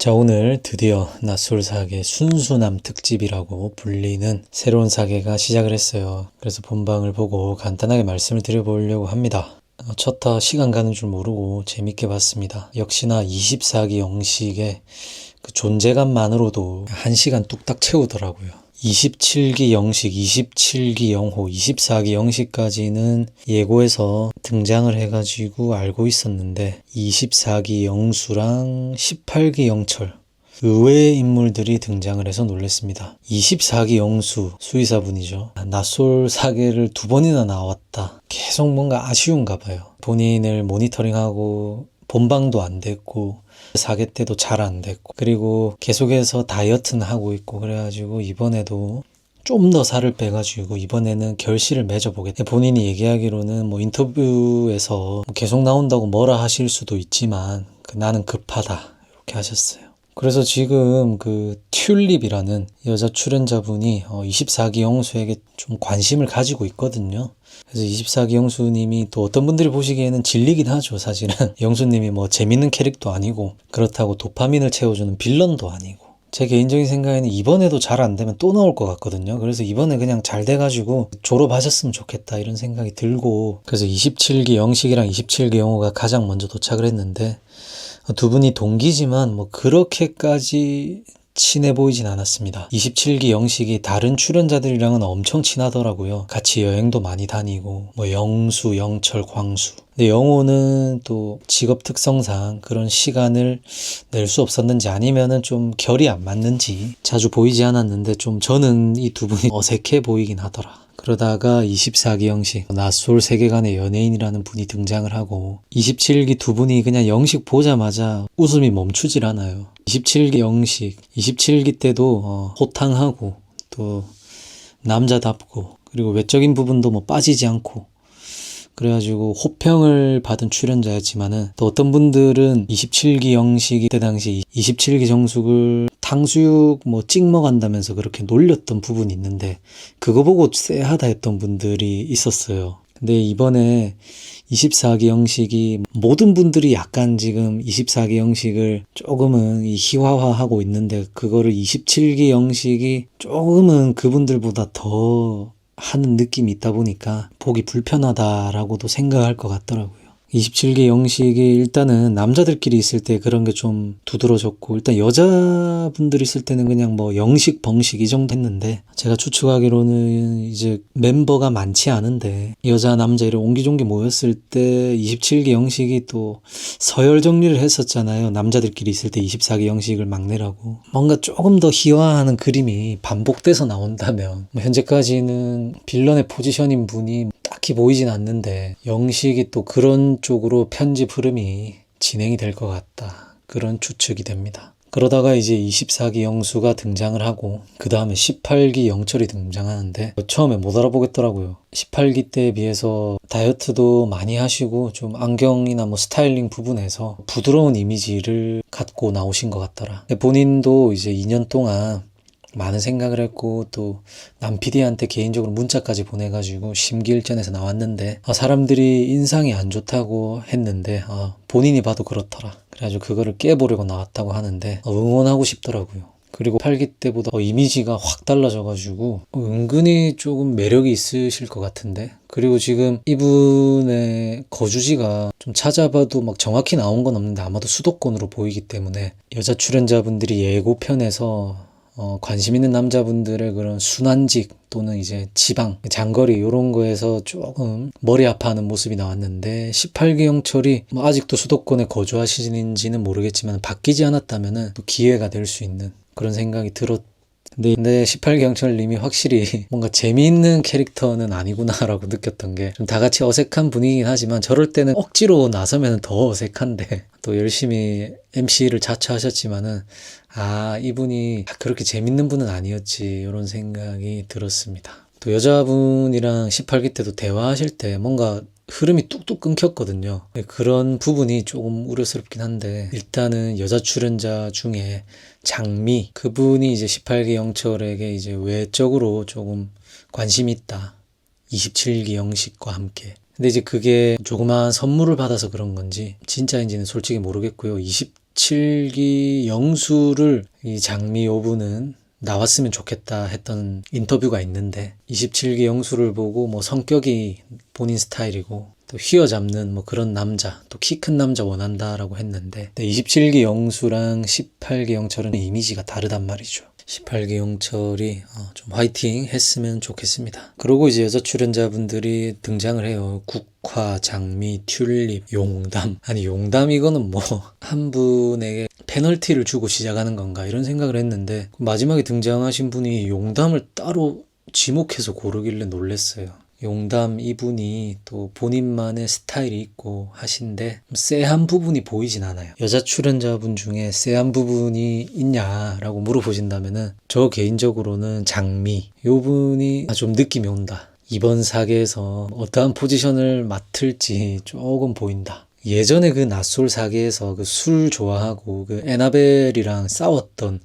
자, 오늘 드디어 낯솔사계 순수남 특집이라고 불리는 새로운 사계가 시작을 했어요. 그래서 본방을 보고 간단하게 말씀을 드려보려고 합니다. 첫 타 시간 가는 줄 모르고 재밌게 봤습니다. 역시나 24기 영식의 그 존재감만으로도 1시간 뚝딱 채우더라고요. 27기 영식, 27기 영호, 24기 영식까지는 예고에서 등장을 해가지고 알고 있었는데 24기 영수랑 18기 영철 의외의 인물들이 등장을 해서 놀랐습니다. 24기 영수, 수의사분이죠. 낯솔 사계를 2번이나 나왔다. 계속 뭔가 아쉬운가 봐요. 본인을 모니터링하고 본방도 안 됐고 사계 때도 잘 안 됐고 그리고 계속해서 다이어트는 하고 있고 그래가지고 이번에도 좀 더 살을 빼가지고 이번에는 결실을 맺어보겠다. 본인이 얘기하기로는 뭐 인터뷰에서 계속 나온다고 뭐라 하실 수도 있지만 나는 급하다 이렇게 하셨어요. 그래서 지금 그 튤립이라는 여자 출연자분이 24기 영수에게 좀 관심을 가지고 있거든요. 그래서 24기 영수님이 또 어떤 분들이 보시기에는 질리긴 하죠. 사실은 영수님이 뭐 재밌는 캐릭도 아니고 그렇다고 도파민을 채워주는 빌런도 아니고 제 개인적인 생각에는 이번에도 잘 안 되면 또 나올 것 같거든요. 그래서 이번에 그냥 잘 돼가지고 졸업하셨으면 좋겠다 이런 생각이 들고 그래서 27기 영식이랑 27기 영호가 가장 먼저 도착을 했는데 두 분이 동기지만 뭐 그렇게까지 친해 보이진 않았습니다. 27기 영식이 다른 출연자들이랑은 엄청 친하더라고요. 같이 여행도 많이 다니고 뭐 영수, 영철, 광수. 근데 영호는 또 직업 특성상 그런 시간을 낼 수 없었는지 아니면은 좀 결이 안 맞는지 자주 보이지 않았는데 좀 저는 이 두 분이 어색해 보이긴 하더라. 그러다가 24기 영식, 낯솔 세계관의 연예인이라는 분이 등장을 하고 27기 두 분이 그냥 영식 보자마자 웃음이 멈추질 않아요. 27기 영식, 27기 때도 호탕하고 또 남자답고 그리고 외적인 부분도 뭐 빠지지 않고 그래가지고 호평을 받은 출연자였지만은 또 어떤 분들은 27기 영식이 때 당시 27기 정숙을 탕수육 뭐 찍먹한다면서 그렇게 놀렸던 부분이 있는데 그거 보고 쎄하다 했던 분들이 있었어요. 근데 이번에 24기 영식이 모든 분들이 약간 지금 24기 영식을 조금은 희화화하고 있는데 그거를 27기 영식이 조금은 그분들보다 더 하는 느낌이 있다 보니까 보기 불편하다라고도 생각할 것 같더라고요. 27기 영식이 일단은 남자들끼리 있을 때 그런 게 좀 두드러졌고 일단 여자분들 있을 때는 그냥 뭐 영식 벙식 이 정도 했는데 제가 추측하기로는 이제 멤버가 많지 않은데 여자 남자 이런 옹기종기 모였을 때 27기 영식이 또 서열 정리를 했었잖아요. 남자들끼리 있을 때 24기 영식을 막내라고 뭔가 조금 더 희화화하는 그림이 반복돼서 나온다면 뭐 현재까지는 빌런의 포지션인 분이 딱히 보이진 않는데 영식이 또 그런 쪽으로 편집 흐름이 진행이 될 것 같다. 그런 추측이 됩니다. 그러다가 이제 24기 영수가 등장을 하고 그 다음에 18기 영철이 등장하는데 처음에 못 알아보겠더라고요. 18기 때에 비해서 다이어트도 많이 하시고 좀 안경이나 뭐 스타일링 부분에서 부드러운 이미지를 갖고 나오신 것 같더라. 본인도 이제 2년 동안 많은 생각을 했고 또 남 PD한테 개인적으로 문자까지 보내가지고 심기일전에서 나왔는데 사람들이 인상이 안 좋다고 했는데 본인이 봐도 그렇더라. 그래가지고 그거를 깨보려고 나왔다고 하는데 응원하고 싶더라고요. 그리고 8기 때보다 이미지가 확 달라져가지고 은근히 조금 매력이 있으실 것 같은데 그리고 지금 이분의 거주지가 좀 찾아봐도 막 정확히 나온 건 없는데 아마도 수도권으로 보이기 때문에 여자 출연자분들이 예고편에서 관심 있는 남자분들의 그런 순환직 또는 이제 지방, 장거리 이런 거에서 조금 머리 아파하는 모습이 나왔는데 18기 영철이 뭐 아직도 수도권에 거주하시는지는 모르겠지만 바뀌지 않았다면은 또 기회가 될 수 있는 그런 생각이 근데 18기 영철님이 확실히 뭔가 재미있는 캐릭터는 아니구나라고 느꼈던 게 좀 다 같이 어색한 분위기긴 하지만 저럴 때는 억지로 나서면 더 어색한데 또 열심히 MC를 자처하셨지만은 이분이 그렇게 재밌는 분은 아니었지 이런 생각이 들었습니다. 또 여자분이랑 18기 때도 대화하실 때 뭔가 흐름이 뚝뚝 끊겼거든요. 그런 부분이 조금 우려스럽긴 한데 일단은 여자 출연자 중에 장미 그분이 이제 18기 영철에게 이제 외적으로 조금 관심이 있다. 27기 영식과 함께. 근데 이제 그게 조그마한 선물을 받아서 그런 건지 진짜인지는 솔직히 모르겠고요. 27기 영수를 이 장미 요분은 나왔으면 좋겠다 했던 인터뷰가 있는데 27기 영수를 보고 뭐 성격이 본인 스타일이고 또 휘어잡는 뭐 그런 남자, 또 키 큰 남자 원한다라고 했는데 27기 영수랑 18기 영철은 이미지가 다르단 말이죠. 18기 영철이 좀 화이팅 했으면 좋겠습니다. 그리고 이제 여자 출연자분들이 등장을 해요. 국화, 장미, 튤립, 용담. 아니 용담 이거는 뭐 한 분에게 페널티를 주고 시작하는 건가 이런 생각을 했는데 마지막에 등장하신 분이 용담을 따로 지목해서 고르길래 놀랐어요. 용담 이분이 또 본인만의 스타일이 있고 하신데 쎄한 부분이 보이진 않아요. 여자 출연자분 중에 쎄한 부분이 있냐라고 물어보신다면은 저 개인적으로는 장미 요 분이 좀 느낌이 온다. 이번 사계에서 어떠한 포지션을 맡을지 조금 보인다. 예전에 그 낯솔 사계에서 그 술 좋아하고 그 에나벨이랑 싸웠던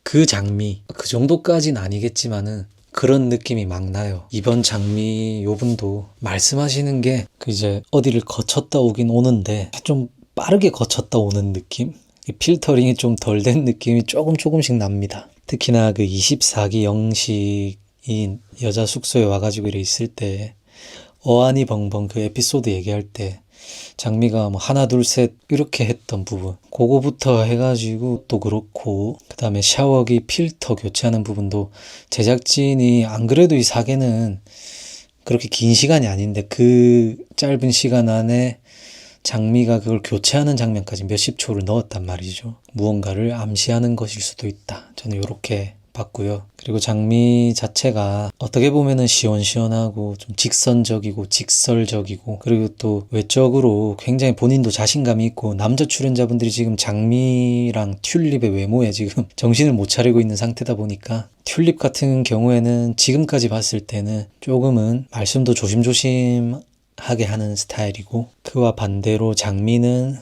그 장미 그 정도까지는 아니겠지만은 그런 느낌이 막 나요. 이번 장미 요분도 말씀하시는 게 그 이제 어디를 거쳤다 오긴 오는데 좀 빠르게 거쳤다 오는 느낌? 필터링이 좀 덜 된 느낌이 조금씩 납니다. 특히나 그 24기 영식인 여자 숙소에 와가지고 이래 있을 때 어안이 벙벙 그 에피소드 얘기할 때 장미가 뭐 하나 둘 셋 이렇게 했던 부분 그거부터 해가지고 또 그렇고 그 다음에 샤워기 필터 교체하는 부분도 제작진이 안 그래도 이 사계는 그렇게 긴 시간이 아닌데 그 짧은 시간 안에 장미가 그걸 교체하는 장면까지 몇십 초를 넣었단 말이죠. 무언가를 암시하는 것일 수도 있다. 저는 이렇게 봤고요. 그리고 장미 자체가 어떻게 보면은 시원시원하고 좀 직선적이고 직설적이고 그리고 또 외적으로 굉장히 본인도 자신감이 있고 남자 출연자분들이 지금 장미랑 튤립의 외모에 지금 정신을 못 차리고 있는 상태다 보니까 튤립 같은 경우에는 지금까지 봤을 때는 조금은 말씀도 조심조심하게 하는 스타일이고 그와 반대로 장미는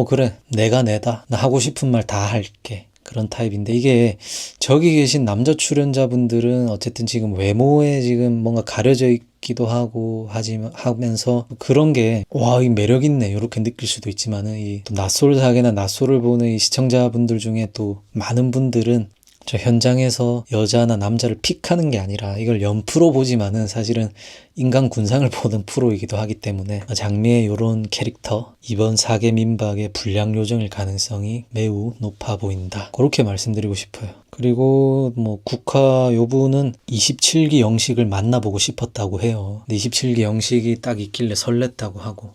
그래 내가 내다 나 하고 싶은 말 다 할게 그런 타입인데 이게 저기 계신 남자 출연자분들은 어쨌든 지금 외모에 지금 뭔가 가려져 있기도 하고 하면서 그런 게 와, 이 매력 있네 이렇게 느낄 수도 있지만은 이 또 낯솔 사계나 낯솔을 보는 이 시청자분들 중에 또 많은 분들은 저 현장에서 여자나 남자를 픽하는 게 아니라 이걸 연프로 보지만은 사실은 인간 군상을 보는 프로이기도 하기 때문에 장미의 이런 캐릭터 이번 사계 민박의 불량 요정일 가능성이 매우 높아 보인다. 그렇게 말씀드리고 싶어요. 그리고 뭐 국화 요분은 27기 영식을 만나보고 싶었다고 해요. 근데 27기 영식이 딱 있길래 설렜다고 하고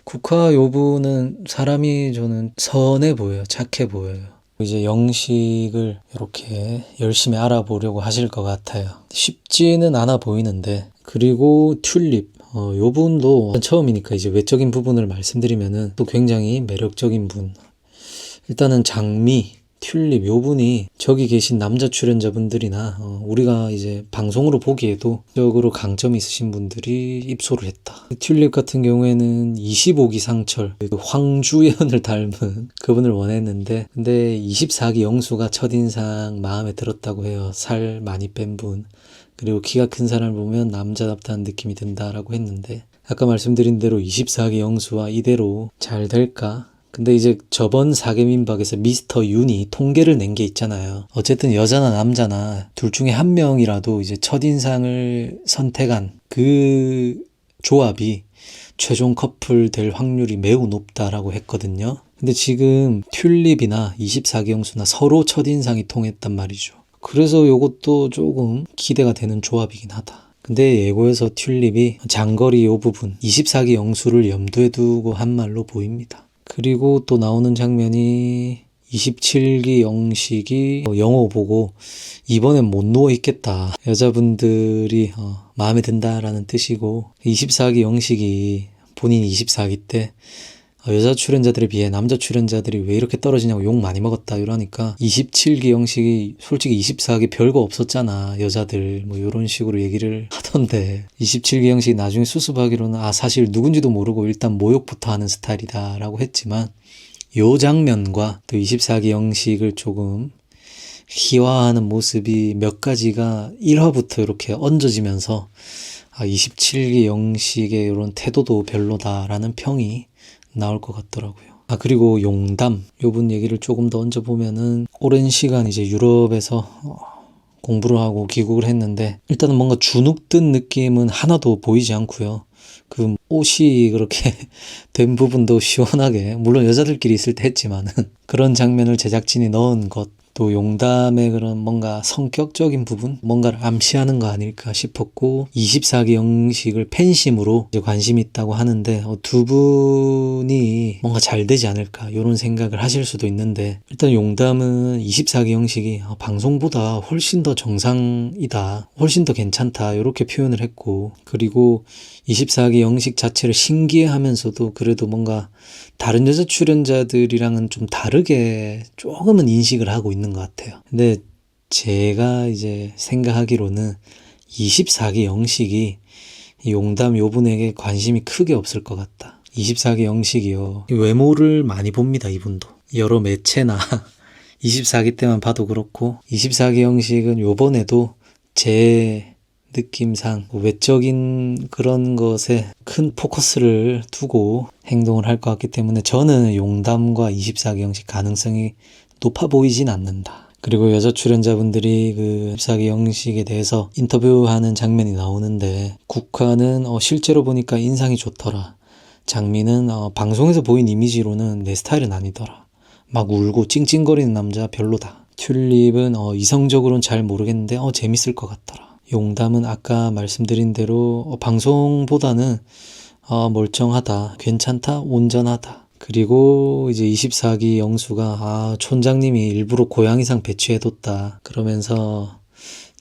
국화 요분은 사람이 저는 선해 보여요. 착해 보여요. 이제 영식을 이렇게 열심히 알아보려고 하실 것 같아요. 쉽지는 않아 보이는데 그리고 튤립 요 분도 처음이니까 이제 외적인 부분을 말씀드리면은 또 굉장히 매력적인 분. 일단은 장미 튤립 요 분이 저기 계신 남자 출연자분들이나 우리가 이제 방송으로 보기에도 적으로 강점이 있으신 분들이 입소를 했다. 튤립 같은 경우에는 25기 상철 황주연을 닮은 그분을 원했는데 근데 24기 영수가 첫인상 마음에 들었다고 해요. 살 많이 뺀 분 그리고 키가 큰 사람을 보면 남자답다는 느낌이 든다라고 했는데 아까 말씀드린 대로 24기 영수와 이대로 잘 될까? 근데 이제 저번 사계민박에서 미스터 윤이 통계를 낸 게 있잖아요. 어쨌든 여자나 남자나 둘 중에 한 명이라도 이제 첫인상을 선택한 그 조합이 최종 커플 될 확률이 매우 높다라고 했거든요. 근데 지금 튤립이나 24기 영수나 서로 첫인상이 통했단 말이죠. 그래서 요것도 조금 기대가 되는 조합이긴 하다. 근데 예고에서 튤립이 장거리 요 부분 24기 영수를 염두에 두고 한 말로 보입니다. 그리고 또 나오는 장면이 27기 영식이 영호 보고 이번엔 못 누워있겠다. 여자분들이 마음에 든다라는 뜻이고 24기 영식이 본인이 24기 때 여자 출연자들에 비해 남자 출연자들이 왜 이렇게 떨어지냐고 욕 많이 먹었다 이러니까 27기 영식이 솔직히 24기 별거 없었잖아 여자들 뭐 이런 식으로 얘기를 하던데 27기 영식이 나중에 수습하기로는 사실 누군지도 모르고 일단 모욕부터 하는 스타일이다 라고 했지만 요 장면과 또 24기 영식을 조금 희화하는 모습이 몇 가지가 1화부터 이렇게 얹어지면서 27기 영식의 이런 태도도 별로다라는 평이 나올 것 같더라고요. 그리고 용담 요분 얘기를 조금 더 얹어보면은 오랜 시간 이제 유럽에서 공부를 하고 귀국을 했는데 일단은 뭔가 주눅든 느낌은 하나도 보이지 않고요. 그 옷이 그렇게 된 부분도 시원하게, 물론 여자들끼리 있을 때 했지만은 그런 장면을 제작진이 넣은 것, 또 용담의 그런 뭔가 성격적인 부분, 뭔가를 암시하는 거 아닐까 싶었고, 24기 영식을 팬심으로 이제 관심이 있다고 하는데 두 분이 뭔가 잘 되지 않을까 이런 생각을 하실 수도 있는데, 일단 용담은 24기 영식이 방송보다 훨씬 더 정상이다, 훨씬 더 괜찮다 이렇게 표현을 했고, 그리고 24기 영식 자체를 신기해하면서도 그래도 뭔가 다른 여자 출연자들이랑은 좀 다르게 조금은 인식을 하고 있는 것 같아요. 근데 제가 이제 생각하기로는 24기 영식이 용담 요분에게 관심이 크게 없을 것 같다. 24기 영식이요, 외모를 많이 봅니다. 이분도 여러 매체나 24기 때만 봐도 그렇고, 24기 영식은 요번에도 제 느낌상 외적인 그런 것에 큰 포커스를 두고 행동을 할 것 같기 때문에 저는 용담과 24기 영식 가능성이 높아 보이진 않는다. 그리고 여자 출연자분들이 그 24기 영식에 대해서 인터뷰하는 장면이 나오는데, 국화는 실제로 보니까 인상이 좋더라, 장미는 방송에서 보인 이미지로는 내 스타일은 아니더라, 막 울고 찡찡거리는 남자 별로다, 튤립은 이성적으로는 잘 모르겠는데 재밌을 것 같더라, 용담은 아까 말씀드린 대로 방송보다는 멀쩡하다, 괜찮다, 온전하다. 그리고 이제 24기 영수가 촌장님이 일부러 고양이상 배치해뒀다 그러면서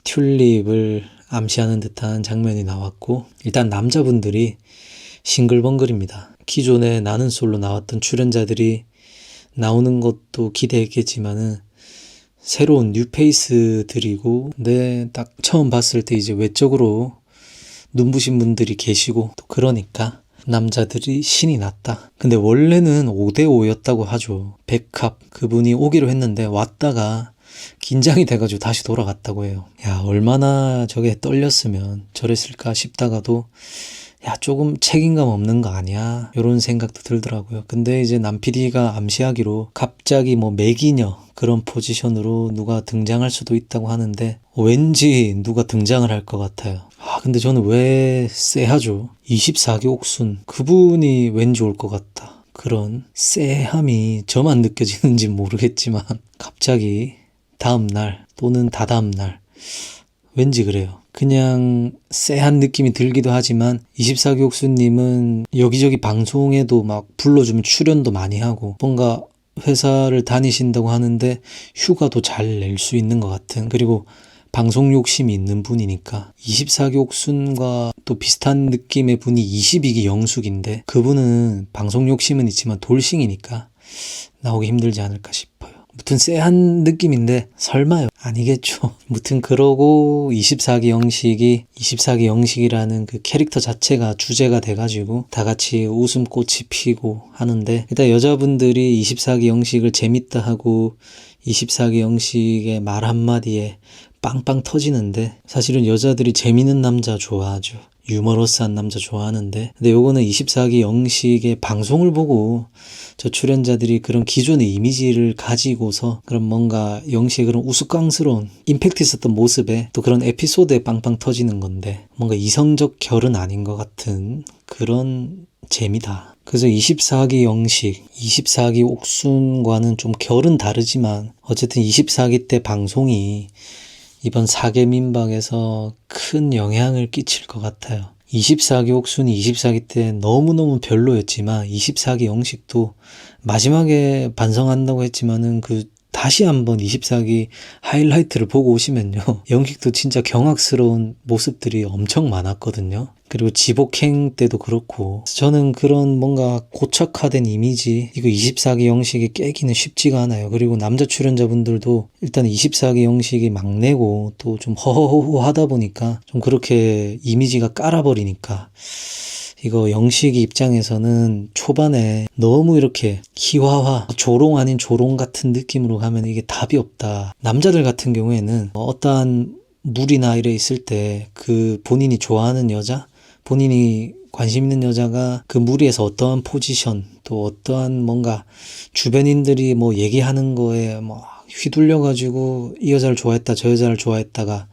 튤립을 암시하는 듯한 장면이 나왔고, 일단 남자분들이 싱글벙글입니다. 기존에 나는 솔로 나왔던 출연자들이 나오는 것도 기대했겠지만은 새로운 뉴페이스들이고, 근데 딱 처음 봤을 때 이제 외적으로 눈부신 분들이 계시고, 또 그러니까 남자들이 신이 났다. 근데 원래는 5대5였다고 하죠. 백합 그분이 오기로 했는데 왔다가 긴장이 돼가지고 다시 돌아갔다고 해요. 야, 얼마나 저게 떨렸으면 저랬을까 싶다가도 야, 조금 책임감 없는 거 아니야? 이런 생각도 들더라고요. 근데 이제 남 PD가 암시하기로 갑자기 뭐 매기녀 그런 포지션으로 누가 등장할 수도 있다고 하는데 왠지 누가 등장을 할 것 같아요. 근데 저는 왜 쎄하죠? 24기 옥순 그분이 왠지 올 것 같다. 그런 쎄함이 저만 느껴지는지 모르겠지만 갑자기 다음날 또는 다다음날 왠지 그래요. 그냥 쎄한 느낌이 들기도 하지만 24기 옥수님은 여기저기 방송에도 막 불러주면 출연도 많이 하고 뭔가 회사를 다니신다고 하는데 휴가도 잘 낼 수 있는 것 같은, 그리고 방송 욕심이 있는 분이니까 24기 옥순과 또 비슷한 느낌의 분이 22기 영숙인데 그분은 방송 욕심은 있지만 돌싱이니까 나오기 힘들지 않을까 싶어요. 무튼 쎄한 느낌인데 설마요? 아니겠죠. 무튼 그러고 24기 영식이라는 그 캐릭터 자체가 주제가 돼가지고 다 같이 웃음꽃이 피고 하는데, 일단 여자분들이 24기 영식을 재밌다 하고 24기 영식의 말 한마디에 빵빵 터지는데, 사실은 여자들이 재밌는 남자 좋아하죠. 유머러스한 남자 좋아하는데, 근데 요거는 24기 영식의 방송을 보고 저 출연자들이 그런 기존의 이미지를 가지고서 그런 뭔가 영식의 그런 우스꽝스러운 임팩트 있었던 모습에 또 그런 에피소드에 빵빵 터지는 건데, 뭔가 이성적 결은 아닌 것 같은 그런 재미다. 그래서 24기 영식, 24기 옥순과는 좀 결은 다르지만 어쨌든 24기 때 방송이 이번 사계 민박에서 큰 영향을 끼칠 것 같아요. 24기 옥순이 24기 때 너무너무 별로였지만 24기 영식도 마지막에 반성한다고 했지만은 다시 한번 24기 하이라이트를 보고 오시면요, 영식도 진짜 경악스러운 모습들이 엄청 많았거든요. 그리고 지복행 때도 그렇고, 저는 그런 뭔가 고착화된 이미지, 이거 24기 영식이 깨기는 쉽지가 않아요. 그리고 남자 출연자분들도 일단 24기 영식이 막내고 또 좀 허허허 하다 보니까 좀 그렇게 이미지가 깔아버리니까 이거 영식이 입장에서는 초반에 너무 이렇게 희화화, 조롱 아닌 조롱 같은 느낌으로 가면 이게 답이 없다. 남자들 같은 경우에는 어떠한 물이나 이래 있을 때 그 본인이 좋아하는 여자, 본인이 관심 있는 여자가 그 무리에서 어떠한 포지션, 또 어떠한 뭔가 주변인들이 뭐 얘기하는 거에 뭐 휘둘려가지고 이 여자를 좋아했다, 저 여자를 좋아했다가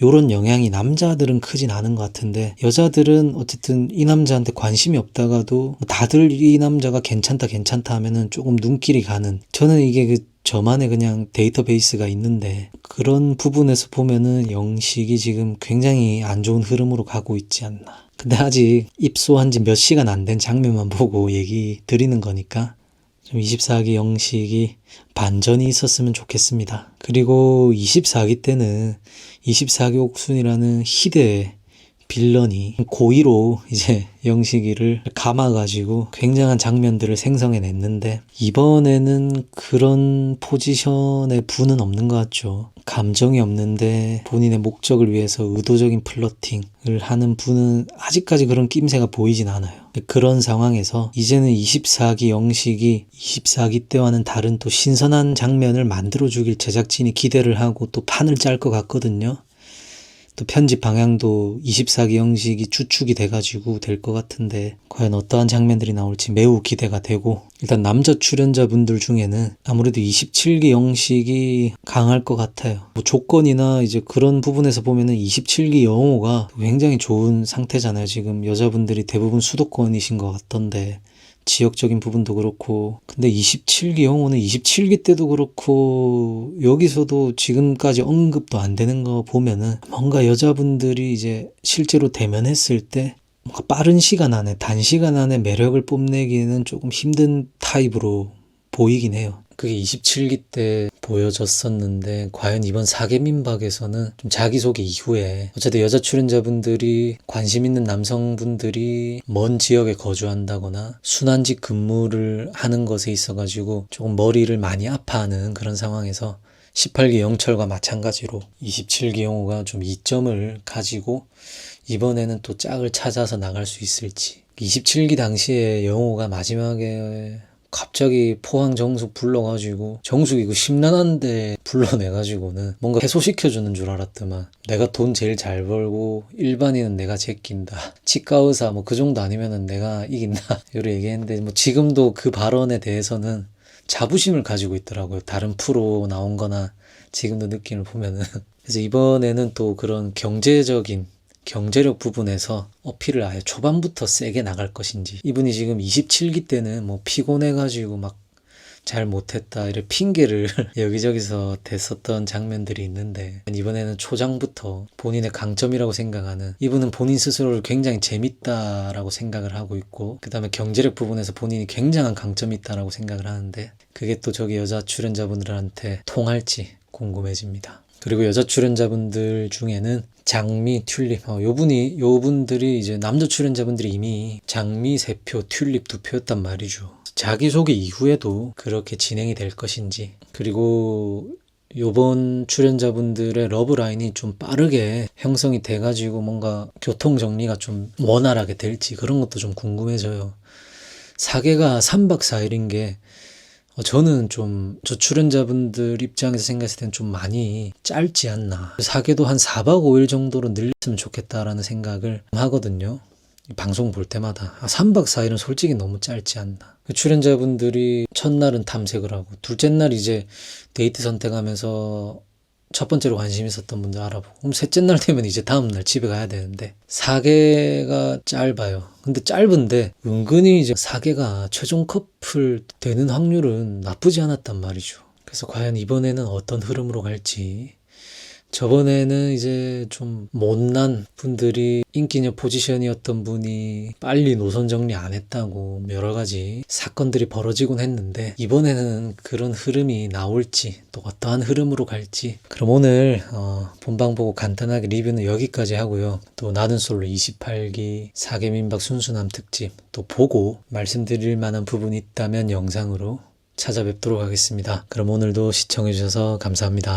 요런 영향이 남자들은 크진 않은 것 같은데, 여자들은 어쨌든 이 남자한테 관심이 없다가도 다들 이 남자가 괜찮다 하면은 조금 눈길이 가는, 저는 이게 저만의 그냥 데이터베이스가 있는데, 그런 부분에서 보면은 영식이 지금 굉장히 안 좋은 흐름으로 가고 있지 않나. 근데 아직 입소한 지 몇 시간 안 된 장면만 보고 얘기 드리는 거니까 좀 24기 영식이 반전이 있었으면 좋겠습니다. 그리고 24기 때는 24기 옥순이라는 희대의 빌런이 고의로 이제 영식이를 감아가지고 굉장한 장면들을 생성해냈는데, 이번에는 그런 포지션의 분은 없는 것 같죠. 감정이 없는데 본인의 목적을 위해서 의도적인 플러팅을 하는 분은 아직까지 그런 낌새가 보이진 않아요. 그런 상황에서 이제는 24기 영식이 24기 때와는 다른 또 신선한 장면을 만들어주길 제작진이 기대를 하고 또 판을 짤 것 같거든요. 또 편집 방향도 24기 영식이 주축이 돼가지고 될 것 같은데, 과연 어떠한 장면들이 나올지 매우 기대가 되고, 일단 남자 출연자분들 중에는 아무래도 27기 영식이 강할 것 같아요. 뭐 조건이나 이제 그런 부분에서 보면은 27기 영호가 굉장히 좋은 상태잖아요. 지금 여자분들이 대부분 수도권이신 것 같던데, 지역적인 부분도 그렇고. 근데 27기 영호는 27기 때도 그렇고 여기서도 지금까지 언급도 안 되는 거 보면은 뭔가 여자분들이 이제 실제로 대면했을 때 뭔가 빠른 시간 안에, 단시간 안에 매력을 뽐내기에는 조금 힘든 타입으로 보이긴 해요. 그게 27기 때 보여졌었는데, 과연 이번 사계민박에서는 좀 자기소개 이후에 어쨌든 여자 출연자분들이 관심 있는 남성분들이 먼 지역에 거주한다거나 순환직 근무를 하는 것에 있어가지고 조금 머리를 많이 아파하는 그런 상황에서 18기 영철과 마찬가지로 27기 영호가 좀 이점을 가지고 이번에는 또 짝을 찾아서 나갈 수 있을지. 27기 당시에 영호가 마지막에 갑자기 포항 정숙 불러가지고, 정숙이 그 심란한데 불러내가지고는 뭔가 해소시켜주는 줄 알았더만, 내가 돈 제일 잘 벌고 일반인은 내가 제낀다, 치과의사 뭐 그 정도 아니면은 내가 이긴다 이렇게 얘기했는데, 뭐 지금도 그 발언에 대해서는 자부심을 가지고 있더라고요. 다른 프로 나온 거나 지금도 느낌을 보면은. 그래서 이번에는 또 그런 경제력 부분에서 어필을 아예 초반부터 세게 나갈 것인지. 이분이 지금 27기 때는 뭐 피곤해가지고 막 잘 못했다 이런 핑계를 여기저기서 댔었던 장면들이 있는데, 이번에는 초장부터 본인의 강점이라고 생각하는, 이분은 본인 스스로를 굉장히 재밌다라고 생각을 하고 있고, 그 다음에 경제력 부분에서 본인이 굉장한 강점이 있다라고 생각을 하는데, 그게 또 저기 여자 출연자분들한테 통할지 궁금해집니다. 그리고 여자 출연자분들 중에는 장미, 튤립, 요분들이 이제 남자 출연자분들이 이미 장미 3표, 튤립 2표였단 말이죠. 자기소개 이후에도 그렇게 진행이 될 것인지, 그리고 요번 출연자분들의 러브라인이 좀 빠르게 형성이 돼가지고 뭔가 교통 정리가 좀 원활하게 될지, 그런 것도 좀 궁금해져요. 사계가 3박 4일인 게 저는 좀 저 출연자분들 입장에서 생각했을 땐 좀 많이 짧지 않나. 사계도 한 4박 5일 정도로 늘렸으면 좋겠다라는 생각을 하거든요. 방송 볼 때마다 3박 4일은 솔직히 너무 짧지 않나. 출연자분들이 첫날은 탐색을 하고, 둘째 날 이제 데이트 선택하면서 첫 번째로 관심 있었던 분들 알아보고, 그럼 셋째 날 되면 이제 다음 날 집에 가야 되는데, 4개가 짧아요. 근데 짧은데 은근히 이제 4개가 최종 커플 되는 확률은 나쁘지 않았단 말이죠. 그래서 과연 이번에는 어떤 흐름으로 갈지. 저번에는 이제 좀 못난 분들이 인기녀 포지션이었던 분이 빨리 노선 정리 안 했다고 여러 가지 사건들이 벌어지곤 했는데, 이번에는 그런 흐름이 나올지, 또 어떠한 흐름으로 갈지. 그럼 오늘 본방 보고 간단하게 리뷰는 여기까지 하고요. 또 나는 솔로 28기 사계민박 순수남 특집 또 보고 말씀드릴 만한 부분이 있다면 영상으로 찾아뵙도록 하겠습니다. 그럼 오늘도 시청해주셔서 감사합니다.